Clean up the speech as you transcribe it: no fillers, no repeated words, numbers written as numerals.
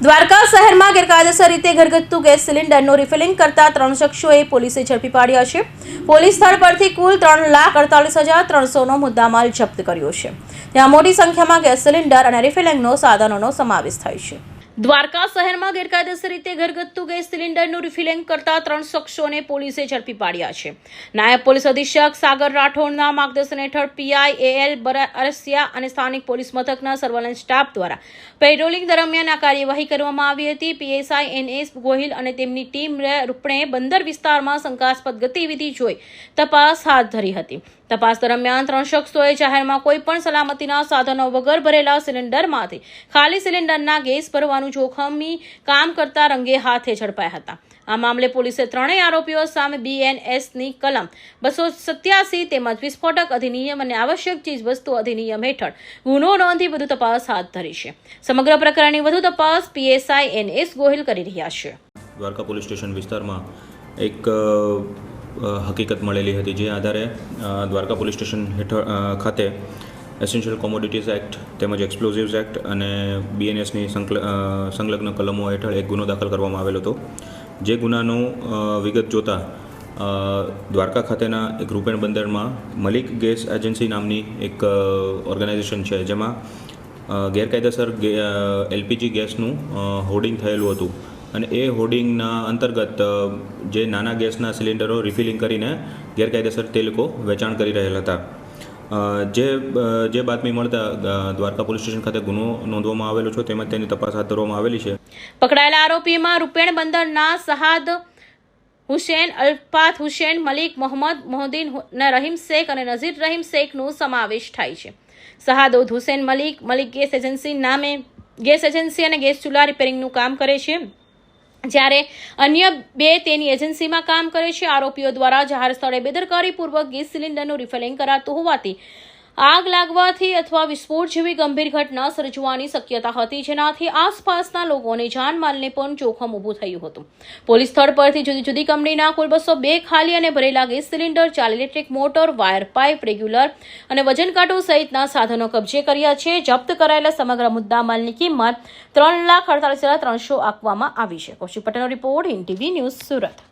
દ્વારકા શહેરમાં ગેરકાયદેસર રીતે ઘરગથ્થુ ગેસ સિલિન્ડરનું રિફિલિંગ કરતા 3 શખ્સોએ પોલીસે ઝડપી પાડ્યા છે। પોલીસ સ્થળ પરથી કુલ 3,48,300નો મુદ્દામાલ જપ્ત કર્યો છે। ત્યાં મોટી સંખ્યામાં ગેસ સિલિન્ડર અને રિફિલિંગનો સાધનોનો સમાવેશ થાય છે। દ્વારકા શહેરમાં ગેરકાયદેસર રીતે ઘરગથ્થુ ગેસ સિલિન્ડરનું રિફિલિંગ કરતા 3 શખ્સોને પોલીસે ઝડપી પાડ્યા છે। નાયબ પોલીસ અધિક્ષક સાગર રાઠોડના માર્ગદર્શન હેઠળ પીઆઈ એલ અરસિયા અને સ્થાનિક પોલીસ મથકના સર્વેલન્સ સ્ટાફ દ્વારા પેટ્રોલિંગ દરમિયાન આ કાર્યવાહી કરવામાં આવી હતી। પીએસઆઈ એનએસ ગોહિલ અને તેમની ટીમ રૂપણે બંદર વિસ્તારમાં શંકાસ્પદ ગતિવિધિ જોઈ તપાસ હાથ ધરી હતી। તપાસ દરમિયાન 3 શખ્સોએ જાહેરમાં કોઈ પણ સલામતીના સાધનો વગર ભરેલા સિલિન્ડરમાંથી ખાલી સિલિન્ડરના ગેસ ભરવાનું જોખમી કામ કરતા રંગે હાથે ઝડપાયા હતા। આ મામલે પોલીસે ત્રણેય આરોપીઓ સામે બીએનએસની કલમ 287 તેમજ વિસ્ફોટક અધિનિયમ અને આવશ્યક ચીજવસ્તુ અધિનિયમ હેઠળ ગુનો નોંધી વધુ તપાસ હાથ ધરી છે। સમગ્ર પ્રકરણની વધુ તપાસ પીએસઆઈ એનએસ ગોહિલ કરી રહ્યા છે। દ્વારકા પોલીસ સ્ટેશન વિસ્તારમાં એક હકીકત મળેલી હતી, જે આધારે દ્વારકા પોલીસ સ્ટેશન હેઠળ ખાતે એસેન્શિયલ કોમોડિટીઝ એક્ટ તેમજ એક્સપ્લોઝિવ્સ એક્ટ અને બીએનએસની સંલગ્ન કલમો હેઠળ એક ગુનો દાખલ કરવામાં આવેલો હતો। જે ગુનાનું વિગત જોતા દ્વારકા ખાતેના એક રૂપેણ બંદરમાં મલિક ગેસ એજન્સી નામની એક ઓર્ગેનાઇઝેશન છે, જેમાં ગેરકાયદેસર એલપીજી ગેસનું હોર્ડિંગ થયેલું હતું અને એ હોર્ડિંગના અંતર્ગત જે નાના ગેસના સિલિન્ડરો રિફિલિંગ કરીને ગેરકાયદેસર તે લોકો વેચાણ કરી રહેલ હતા। જે બાતમી મળતા દ્વારકા પોલીસ સ્ટેશન ખાતે ગુનો નોંધવામાં આવેલો છે, તેમજ તેની તપાસ હાથ ધરવામાં આવેલી છે। પકડાયેલા આરોપીમાં રૂપેણ બંદરના સહાદ હુસેન, અલ્ફાત હુસેન, મલિક મોહમ્મદ, મોહદ્દીન રહીમ શેખ અને નઝીર રહીમ શેખનો સમાવેશ થાય છે। સહાદોદ હુસેન મલિક ગેસ એજન્સી નામે ગેસ એજન્સી અને ગેસ ચૂલા રિપેરિંગનું કામ કરે છે, જ્યારે અન્ય 2 તેની એજન્સીમાં કામ કરે છે। આરોપીઓ દ્વારા જાહેર સ્થળે બેદરકારીપૂર્વક ગેસ સિલિન્ડરનું રિફિલિંગ કરાતું હોવાથી આગ લાગવાથી અથવા વિસ્ફોટ જેવી ગંભીર ઘટના સર્જવાની શક્યતા હતી, જેનાથી આસપાસના લોકોને જાનમાલને પણ જોખમ ઊભું થયું હતું। પોલીસ સ્થળ પરથી જુદી જુદી કંપનીના કુલ 202 ખાલી અને ભરેલા gas cylinder, 4 electric motor, wire pipe, regular અને વજન કાંટો સહિતના સાધનો કબજે કર્યા છે। જપ્ત કરાયેલા સમગ્ર મુદ્દામાલની કિંમત 3,48,300 આપવામાં આવી છે। કૌશિક પટેલનો report, Hind TV news, Surat.